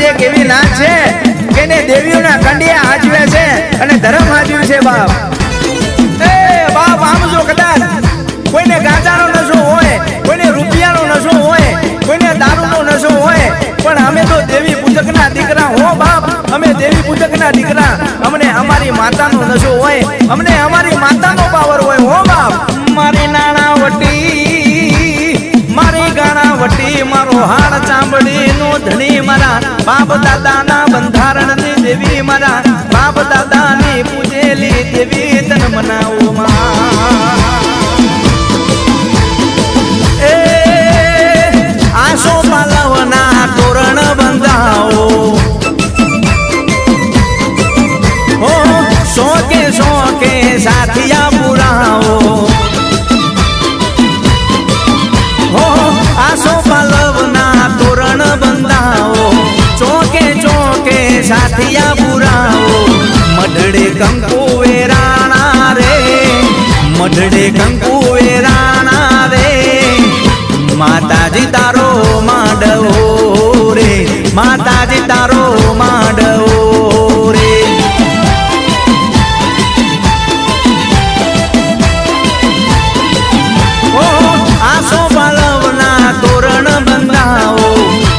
એક એવી નાચ છે કે એને દેવીઓના કંડિયા હાજવે છે અને ધર્મ હાજવ્યું છે બાપ. એ બાપ આમ જો કદાચ કોઈને ગાંજાનો નશો હોય, કોઈને રૂપિયાનો નશો હોય, કોઈને દારૂનો નશો હોય, પણ અમે તો દેવી પૂજકના દીકરા હો બાપ. અમે દેવી પૂજકના દીકરા, અમને અમારી માતાનો નશો હોય, અમને અમારી માતાનો પાવર હોય હો બાપ. મારી નાણાવટી, મારી ગાણાવટી, મારો હાડ ચામડીનો ધણી, મારા બાપ દાદાના બંધારણની દેવી, મારા બાપ દાદાની પૂજેલી દેવી તન મનાવો માં. એ આસો પાલવના તોરણ બંધાવો, ઓ શોકે શોકે સાથિયા પુરાવો, આસો પાલવના તોરણ બંધાવો, ચોકે ચોકે સાથિયા પુરાવો. મઢડે કંકુ વેરાણા રે, મઢડે કંકુ વેરાણા રે, માતાજી તારો માંડવો રે, માતાજી તારો માંડવો રે. આસો પાલવના તોરણ બંધાવો,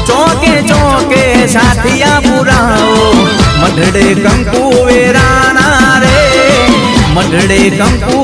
ચોકે ચોકે સાથિયા પુરાવો. મઢડે કંકુ વેરાણા રે, મઢડે કંકુ